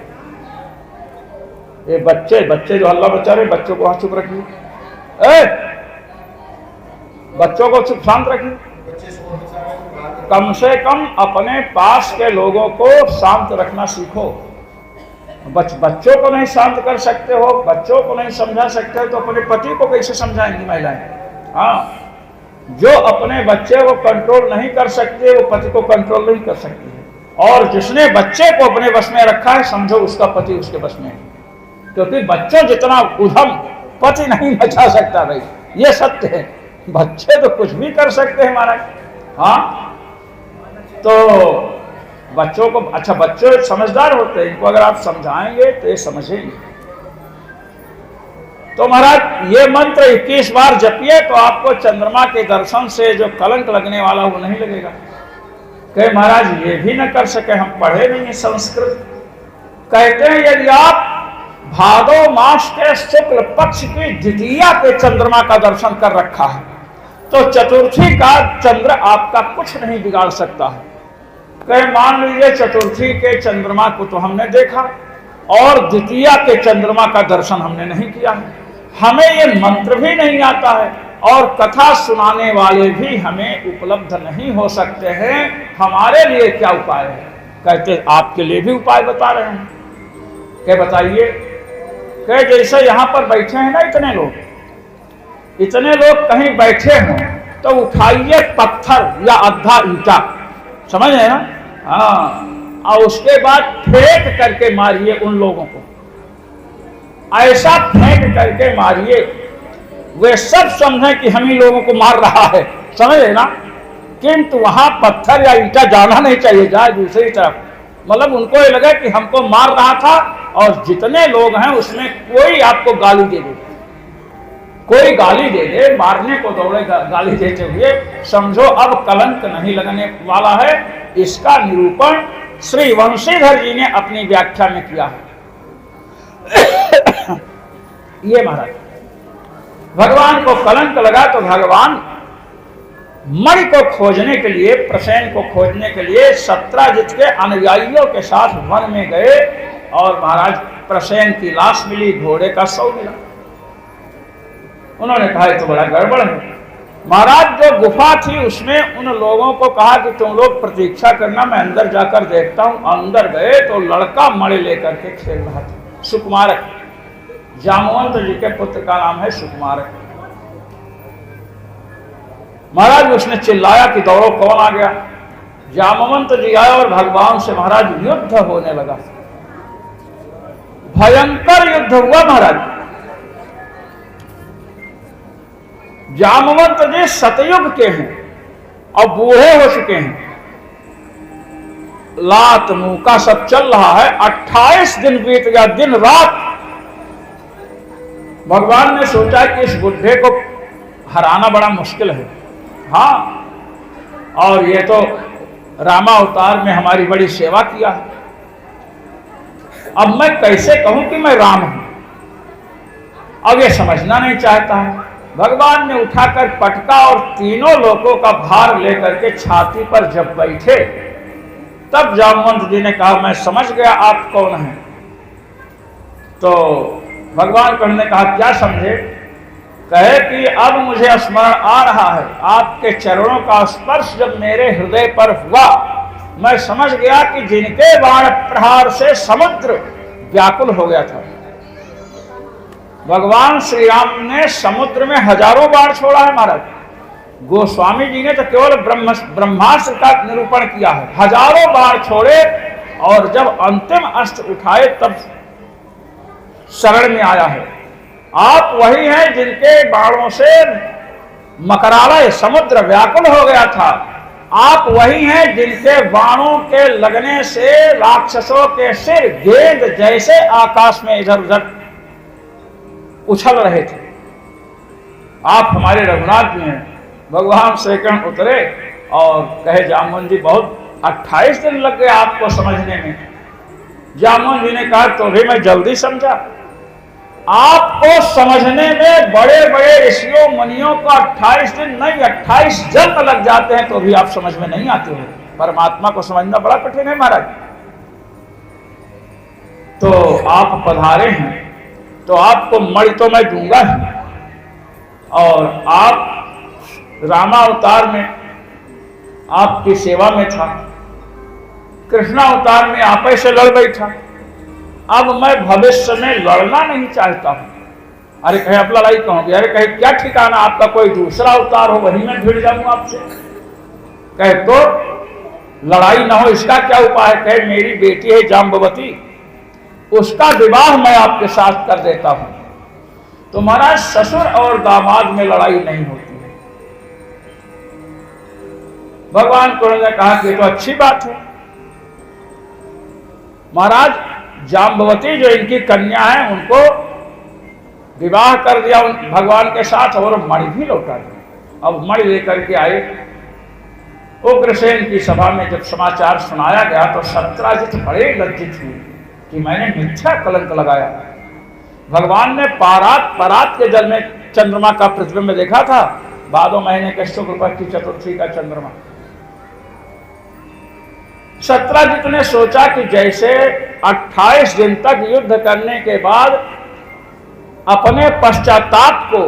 ये बच्चे जो हल्ला बचा रहे, बच्चों को चुप रखिए, बच्चों को चुप शांत रखिए। कम से कम अपने पास के लोगों को शांत रखना सीखो। बच्चों को नहीं शांत कर सकते हो, बच्चों को नहीं समझा सकते हो तो अपने पति को कैसे समझाएंगी महिलाएं? हाँ, जो अपने बच्चे को कंट्रोल नहीं कर सकते वो पति को कंट्रोल नहीं कर सकती है, और जिसने बच्चे को अपने वश में रखा है समझो उसका पति उसके वश में है, क्योंकि बच्चों जितना उधम पति नहीं मचा सकता। भाई ये सत्य है, बच्चे तो कुछ भी कर सकते हैं महाराज। हाँ, तो बच्चों को, अच्छा बच्चे समझदार होते हैं, इनको अगर आप समझाएंगे तो ये समझेंगे। तो महाराज ये मंत्र 21 बार जपिए तो आपको चंद्रमा के दर्शन से जो कलंक लगने वाला वो नहीं लगेगा। कहे महाराज ये भी न कर सके, हम पढ़े नहीं है संस्कृत। कहते हैं यदि आप भादो मास के शुक्ल पक्ष की द्वितीया के चंद्रमा का दर्शन कर रखा है तो चतुर्थी का चंद्र आपका कुछ नहीं बिगाड़ सकता है। कहे मान लीजिए चतुर्थी के चंद्रमा को तो हमने देखा और द्वितीया के चंद्रमा का दर्शन हमने नहीं किया है, हमें ये मंत्र भी नहीं आता है और कथा सुनाने वाले भी हमें उपलब्ध नहीं हो सकते हैं, हमारे लिए क्या उपाय है? कहते आपके लिए भी उपाय बता रहे हैं। क्या बताइए? कहे जैसे यहाँ पर बैठे हैं ना इतने लोग कहीं बैठे हों तो उठाइए पत्थर या आधा ईंटा, समझ रहे ना? हाँ, और उसके बाद फेंक करके मारिए उन लोगों को, ऐसा फेंक करके मारिए वे सब समझें कि हम ही लोगों को मार रहा है, समझ रहे ना? किंतु वहां पत्थर या ईंटा जाना नहीं चाहिए, जाए दूसरी तरफ, मतलब उनको ये लगे कि हमको मार रहा था और जितने लोग हैं उसमें कोई आपको गाली दे दे, कोई गाली दे दे, मारने को दौड़े गाली देते हुए, समझो अब कलंक नहीं लगने वाला है। इसका निरूपण श्री वंशीधर जी ने अपनी व्याख्या में किया है। ये महाराज भगवान को कलंक लगा तो भगवान मणि को खोजने के लिए, प्रसेन को खोजने के लिए सत्राजित के अनुयायियों के साथ वन में गए और महाराज प्रसेन की लाश मिली, घोड़े का शव मिला। उन्होंने कहा तो बड़ा गड़बड़ है। महाराज जो गुफा थी उसमें उन लोगों को कहा कि तुम लोग प्रतीक्षा करना, मैं अंदर जाकर देखता हूं। अंदर गए तो लड़का मणि लेकर के खेल रहा था, सुकुमारक, जामवंत जी के पुत्र का नाम है सुकुमारक। महाराज उसने चिल्लाया कि दौड़ो, कौन आ गया? जामवंत जी आए और भगवान से महाराज युद्ध होने लगा, भयंकर युद्ध हुआ। महाराज जामवंत जी सतयुग के हैं और बूढ़े हो चुके हैं, लात मुका सब चल रहा है। 28 दिन बीत गया, दिन रात। भगवान ने सोचा कि इस बुढ़े को हराना बड़ा मुश्किल है, हाँ, और ये तो रामावतार में हमारी बड़ी सेवा किया है, अब मैं कैसे कहूं कि मैं राम हूं? अब ये समझना नहीं चाहता है। भगवान ने उठाकर पटका और तीनों लोगों का भार लेकर के छाती पर जब बैठे तब जामवंत जी ने कहा मैं समझ गया आप कौन हैं। तो भगवान कृष्ण ने कहा क्या समझे? कहे कि अब मुझे स्मरण आ रहा है, आपके चरणों का स्पर्श जब मेरे हृदय पर हुआ मैं समझ गया कि जिनके बाण प्रहार से समुद्र व्याकुल हो गया था। भगवान श्री राम ने समुद्र में हजारों बाण छोड़ा है महाराज, गोस्वामी जी ने तो केवल ब्रह्मास्त्र का निरूपण किया है, हजारों बाण छोड़े और जब अंतिम अस्त्र उठाए तब शरण में आया है। आप वही हैं जिनके बाणों से मकरालय समुद्र व्याकुल हो गया था, आप वही हैं जिनके बाणों के लगने से राक्षसों के सिर गेंद जैसे आकाश में इधर उधर उछल रहे थे। आप हमारे रघुनाथ जी हैं। भगवान श्री कृष्ण उतरे और कहे जामवंत जी बहुत 28 दिन लग गए आपको समझने में। जामवंत जी ने कहा तो भी मैं जल्दी समझा, आपको समझने में बड़े बड़े ऋषियों मुनियों को 28 दिन नहीं 28 जन्म लग जाते हैं तो भी आप समझ में नहीं आते हो। परमात्मा को समझना बड़ा कठिन है महाराज। तो आप पधारे हैं तो आपको मणि तो मैं दूंगा ही, और आप रामावतार में आपकी सेवा में था, कृष्णावतार में आप से लड़ बैठा, अब मैं भविष्य में लड़ना नहीं चाहता हूं। अरे कहे अब लड़ाई कहोगे? अरे कहे क्या ठिकाना आपका कोई दूसरा अवतार हो वही मैं भिड़ जाऊंगा आपसे। कहे तो लड़ाई ना हो इसका क्या उपाय? कहे मेरी बेटी है जाम्बवती, उसका विवाह मैं आपके साथ कर देता हूं। तो महाराज ससुर और दामाद में लड़ाई नहीं होती है। भगवान कृष्ण ने कहा कि तो अच्छी बात है। महाराज जाम्बवती जो इनकी कन्या है उनको विवाह कर दिया भगवान के साथ और मणि भी लौटा दिया। अब मणि लेकर के आए। उग्रसेन की सभा में जब समाचार सुनाया गया तो सत्राजित बड़े लज्जित हुए कि मैंने मिथ्या कलंक लगाया। भगवान ने परात के जल में चंद्रमा का प्रतिबिंब देखा था, भादो महीने के शुक्ल पक्ष की चतुर्थी का चंद्रमा। सत्राजित ने सोचा कि जैसे 28 दिन तक युद्ध करने के बाद अपने पश्चाताप को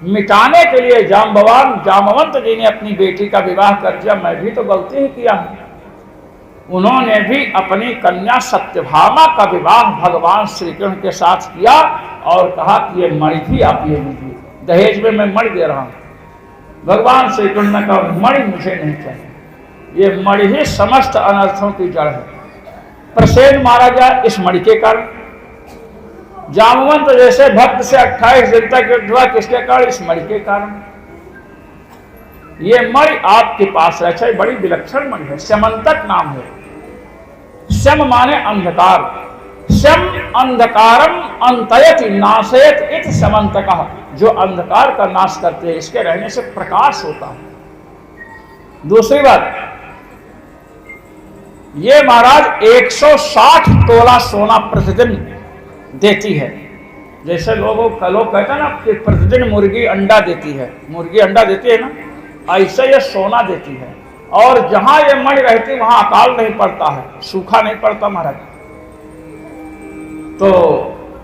मिटाने के लिए जामवंत जी ने अपनी बेटी का विवाह कर दिया, मैं भी तो गलती ही किया हूं। उन्होंने भी अपनी कन्या सत्यभामा का विवाह भगवान श्री कृष्ण के साथ किया और कहा कि ये मणि भी आप ये लीजिए, दहेज में मैं मणि दे रहा हूं। भगवान श्री कृष्ण ने कहा मणि मुझे नहीं चाहिए, ये मणि ही समस्त अनर्थों की जड़ है। प्रसेन मारा गया इस मणि के कारण। जामवंत जैसे भक्त से 28 दिन तक युद्ध हुआ, किसके कारण? इस मणि के कारण। ये मणि आपके पास है, बड़ी विलक्षण मणि है, स्यमंतक नाम है। स्यम माने अंधकार, स्यम अंधकारम अंतयति नाशयत इत स्यमंतकः, जो अंधकार का नाश करते हैं, इसके रहने से प्रकाश होता है। दूसरी बात, ये महाराज 160 तोला सोना प्रतिदिन देती है। जैसे लोग कहते हैं ना कि प्रतिदिन मुर्गी अंडा देती है, मुर्गी अंडा देती है ना, ऐसे ये सोना देती है। और जहां ये मणि रहती वहां अकाल नहीं पड़ता है, सूखा नहीं पड़ता महाराज। तो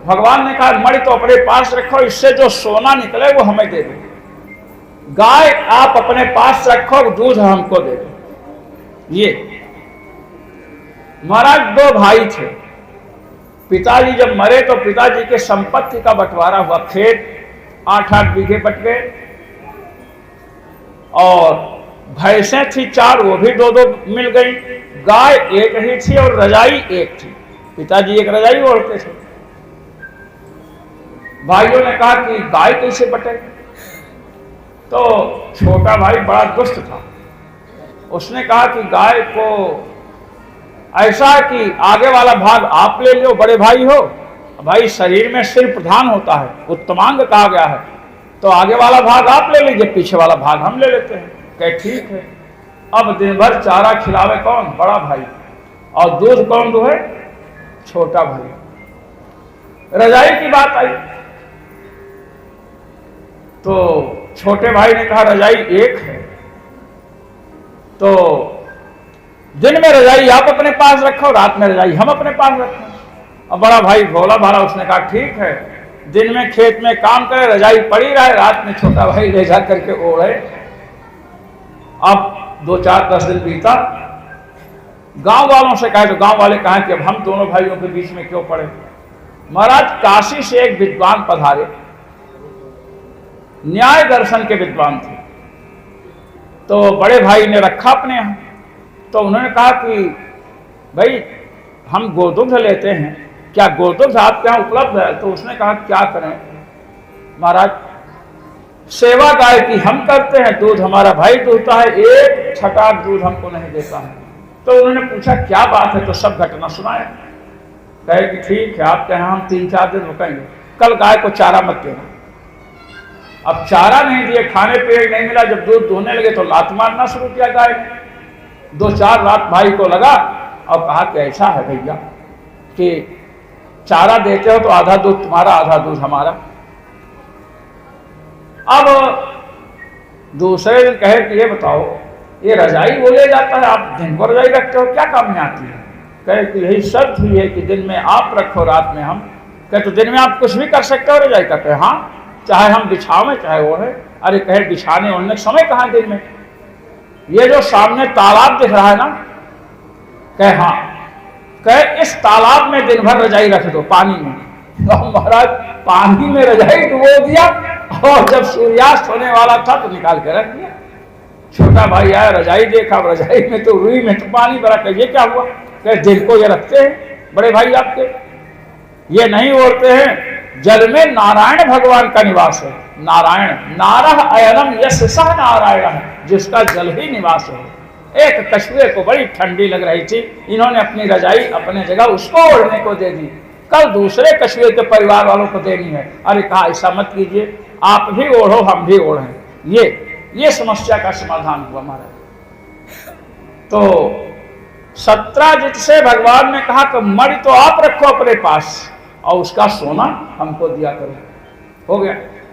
भगवान ने कहा मणि तो अपने पास रखो, इससे जो सोना निकले वो हमें दे दो। गाय आप अपने पास रखो, दूध हमको दे दो। ये महाराज 2 भाई थे। पिताजी जब मरे तो पिताजी के संपत्ति का बंटवारा हुआ, खेत 8-8 बीघे बट गए और भैंसें थी 4, वो भी 2-2 मिल गई। गाय एक ही थी और रजाई एक थी। पिताजी एक रजाई ओढ़ते थे। भाइयों ने कहा कि गाय कैसे बटे? तो छोटा भाई बड़ा दुष्ट था, उसने कहा कि गाय को ऐसा कि आगे वाला भाग आप ले लो, बड़े भाई हो। भाई शरीर में सिर प्रधान होता है, उत्तमांग कहा गया है, तो आगे वाला भाग आप ले लीजिए, पीछे वाला भाग हम ले लेते हैं। कहे ठीक है। अब दिन भर चारा खिलावे कौन? बड़ा भाई। और दूध कौन दुहे? छोटा भाई। रजाई की बात आई तो छोटे भाई ने कहा रजाई एक है, तो दिन में रजाई आप अपने पास रखो, रात में रजाई हम अपने पास रखो। अब बड़ा भाई भोला भाला, उसने कहा ठीक है, दिन में खेत में काम करे, रजाई पड़ी रहे, रात में छोटा भाई ले जा करके ओढ़े। अब 2-4-10 दिन बीता। गांव वालों से कहे तो गांव वाले कहा कि अब हम दोनों भाइयों के बीच में क्यों पड़े। महाराज काशी से एक विद्वान पधारे, न्याय दर्शन के विद्वान थे। तो बड़े भाई ने रखा अपने यहां, तो उन्होंने कहा कि भाई हम गोदुग्ध लेते हैं, क्या गोदुग्ध आपके यहाँ उपलब्ध है? तो उसने कहा क्या करें महाराज, सेवा गाय की हम करते हैं, दूध हमारा भाई दूहता है, एक छटाक दूध हमको नहीं देता है। तो उन्होंने पूछा क्या बात है, तो सब घटना सुनाया। कहे कि ठीक है, आपके यहाँ हम 3-4 दिन रुकेंगे, कल गाय को चारा मत देना। अब चारा नहीं दिए, खाने पीने नहीं मिला, जब दूध दूहने लगे तो लात मारना शुरू किया गाय ने। 2-4 रात भाई को लगा और कहा कि ऐसा है भैया कि चारा देते हो तो आधा दूध तुम्हारा, आधा दूध हमारा। अब दूसरे दिन कहे कि ये बताओ, ये रजाई वो ले जाता है, आप दिन को रजाई रखते हो, क्या काम में आती है? कहे कि यही शर्त हुई है कि दिन में आप रखो, रात में हम। कहे तो दिन में आप कुछ भी कर सकते हो रजाई का? कहे हाँ, चाहे हम बिछावें चाहे वो है। अरे कहे बिछाने ओढ़ने समय कहाँ दिन में? ये जो सामने तालाब दिख रहा है ना, कहे हाँ। कहे इस तालाब में दिन भर रजाई रख दो पानी में। तो महाराज पानी में रजाई डुबो दिया और जब सूर्यास्त होने वाला था तो निकाल के रख दिया। छोटा भाई आया, रजाई देखा, रजाई में तो रुई में तो पानी भरा। कहे ये क्या हुआ? कहे दिन को ये रखते हैं बड़े भाई आपके, ये नहीं ओढ़ते हैं। जल में नारायण भगवान का निवास है। नारायण, नारह अयनम यश सह नारायण, जिसका जल ही निवास है। एक कछुए को बड़ी ठंडी लग रही थी, इन्होंने अपनी रजाई अपने जगह उसको ओढ़ने को दे दी। कल दूसरे कछुए के परिवार वालों को देनी है। अरे कहा ऐसा मत कीजिए, आप भी ओढ़ो हम भी ओढ़ें। ये समस्या का समाधान हुआ महाराज। तो सत्राजित से भगवान ने कहा कि मणि तो आप रखो अपने पास और उसका सोना हमको दिया करो। हो गया।